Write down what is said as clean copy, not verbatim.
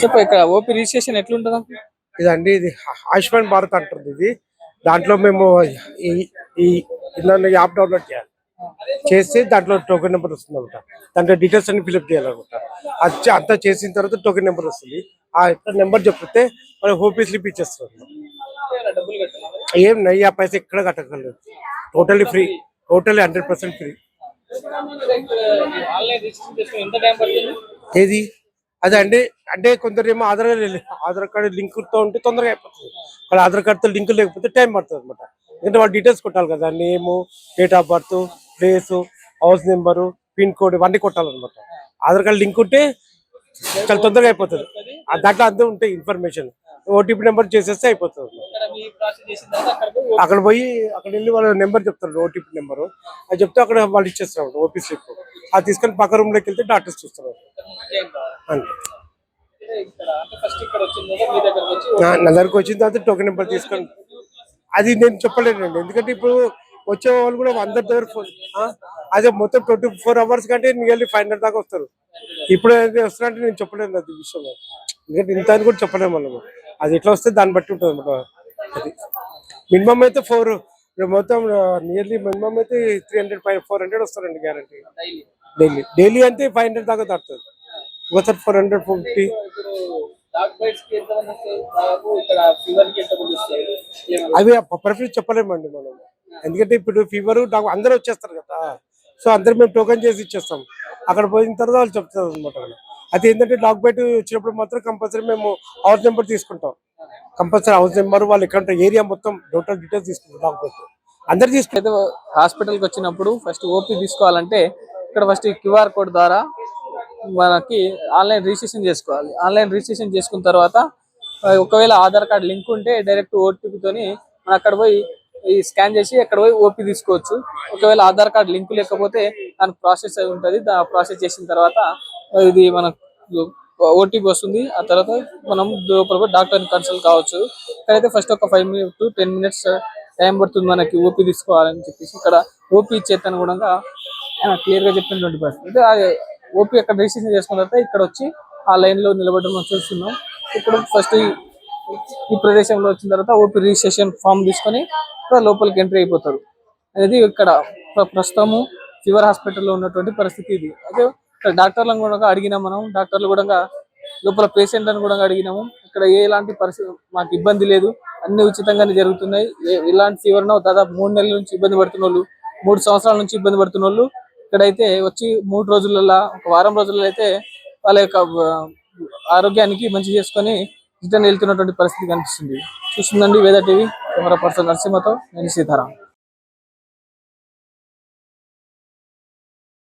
చెప్పు ఇక్కడ OP registration ఎట్లుంటుందా? ఇదండి ఇది ఆయుష్మాన్ భారత్ అంటుంది ఇది. దాంట్లో మేము ఈ ఈ యాప్ డౌన్లోడ్ చేయాలి. చేస్తే దాంట్లో టోకెన్ నెంబర్ వస్తుంది అనమాట. దాంట్లో డీటెయిల్స్ అన్ని ఫిల్అప్ చేయాలన్నమాట. అది అంతా చేసిన తర్వాత టోకెన్ నెంబర్ వస్తుంది. ఆ నెంబర్ చెప్తే మనం ఓపీ స్లిప్ ఇచ్చేస్తాం. ఏం నయ్యా పైసా ఎక్కడ కట్టగలరు. Totally free, totally 100% free. ఏది అదే అండి, అంటే కొందరు ఏమో ఆధార్ కార్డు లింక్ తో ఉంటే తొందరగా అయిపోతుంది. వాళ్ళ ఆధార్ కార్డుతో లింక్ లేకపోతే టైం పడుతుంది అనమాట. ఎందుకంటే వాళ్ళు డీటెయిల్స్ కొట్టాలి కదా, name, date of birth, place, house number, pin code ఇవన్నీ కొట్టాలన్నమాట. ఆధార్ కార్డు లింక్ ఉంటే చాలా తొందరగా అయిపోతుంది. దాంట్లో అంతా ఉంటాయి ఇన్ఫర్మేషన్. ఓటీపీ నెంబర్ చేసేస్తే అయిపోతుంది. అక్కడ పోయి అక్కడ వెళ్ళి వాళ్ళ నెంబర్ చెప్తారు, ఓటీపీ నెంబరు. అది చెప్తే అక్కడ వాళ్ళు ఇచ్చేస్తారు ఓపీ స్లిప్. అది తీసుకొని పక్క రూమ్ లోకి వెళ్తే డాక్టర్స్ చూస్తారు అంతే. నా దగ్గరకు వచ్చిన తర్వాత టోకెన్ నెంబర్ తీసుకొని అది నేను చెప్పలేనండి. ఎందుకంటే ఇప్పుడు వచ్చే వాళ్ళు కూడా అందరి దగ్గర అదే మొత్తం 24 hours కంటే నియర్లీ 500 దాకా వస్తారు. ఇప్పుడు వస్తారంటే నేను చెప్పలేను అది విషయం. ఎందుకంటే ఇంత అని కూడా చెప్పలేము మనము. అది ఎట్లా వస్తే దాన్ని బట్టి ఉంటుంది అనమాట. అది మినిమం అయితే 4 మొత్తం నియర్లీ మినిమం అయితే 300-400 వస్తారండి గ్యారంటీ. డైలీ అంటే 500 దాకా దాటుతుంది. ఒకసారి 400-450. అవి ప్రిఫరెన్స్ చెప్పలేమండి మనం. ఎందుకంటే ఇప్పుడు ఫీవర్ అందరూ వచ్చేస్తారు కదా, సో అందరు మేము టోకెన్ చేసి ఇచ్చేస్తాం. అక్కడ పోయిన తర్వాత వాళ్ళు చెప్తారు అనమాట. అది ఏంటంటే డాక్ బైట్ వచ్చినప్పుడు మాత్రం కంపల్సరీ మేము హౌస్ నెంబర్ తీసుకుంటాం. కంపల్సరీ హౌస్ నెంబర్, వాళ్ళు ఎక్కడ ఏరియా మొత్తం టోటల్ డీటెయిల్స్ తీసుకుంటాం. డాక్ బైట్ అందరు తీసుకుంటే హాస్పిటల్కి వచ్చినప్పుడు ఫస్ట్ ఓపీ తీసుకోవాలంటే ఇక్కడ ఫస్ట్ క్యూఆర్ కోడ్ ద్వారా మనకి ఆన్లైన్ రిజిస్ట్రేషన్ చేసుకోవాలి. ఆన్లైన్ రిజిస్ట్రేషన్ చేసుకున్న తర్వాత ఒకవేళ ఆధార్ కార్డ్ లింక్ ఉంటే డైరెక్ట్ ఓటీపీతోని మనం అక్కడ పోయి ఈ స్కాన్ చేసి అక్కడ పోయి ఓపీ తీసుకోవచ్చు. ఒకవేళ ఆధార్ కార్డ్ లింక్ లేకపోతే దానికి ప్రాసెస్ అయి ఉంటుంది. ప్రాసెస్ చేసిన తర్వాత ఇది మనకు ఓటీపీ వస్తుంది. ఆ తర్వాత మనం డాక్టర్ని కన్సల్ట్ కావచ్చు. ఇక్కడైతే ఫస్ట్ ఒక 5 to 10 minutes టైం పడుతుంది మనకి ఓపీ తీసుకోవాలని చెప్పేసి. ఇక్కడ ఓపీ ఇచ్చేతను కూడా క్లియర్ గా చెప్పినటువంటి పరిస్థితి. ఓపీ అక్కడ రిజిస్ట్రేషన్ చేసుకున్న తర్వాత ఇక్కడ వచ్చి ఆ లైన్ లో నిలబడడం మనం చూస్తున్నాం. ఇప్పుడు ఫస్ట్ ఈ ప్రదేశంలో వచ్చిన తర్వాత ఓపీ రిజిస్ట్రేషన్ ఫామ్ తీసుకొని లోపలికి ఎంట్రీ అయిపోతారు. అనేది ఇక్కడ ప్రస్తుతము ఫీవర్ హాస్పిటల్లో ఉన్నటువంటి పరిస్థితి ఇది. అయితే ఇక్కడ డాక్టర్లను కూడా అడిగినాం మనం. డాక్టర్లు కూడా లోపల పేషెంట్లను కూడా అడిగినాము. ఇక్కడ ఎలాంటి పరిస్థితి మాకు ఇబ్బంది లేదు, అన్ని ఉచితంగానే జరుగుతున్నాయి. ఇలాంటి ఫీవర్ దాదాపు 3 నెలల నుంచి ఇబ్బంది పడుతున్న వాళ్ళు, 3 సంవత్సరాల నుంచి ఇబ్బంది పడుతున్న వాళ్ళు ఇక్కడైతే వచ్చి 3 రోజులలో, ఒక వారం రోజుల్లో అయితే వాళ్ళ యొక్క ఆరోగ్యానికి మంచి చేసుకొని రిటర్న్ వెళ్తున్నటువంటి పరిస్థితి కనిపిస్తుంది. చూస్తుందండి వేద టీవీ. కెమెరా పర్సన్ నరసింహతో నేను సీతారాం.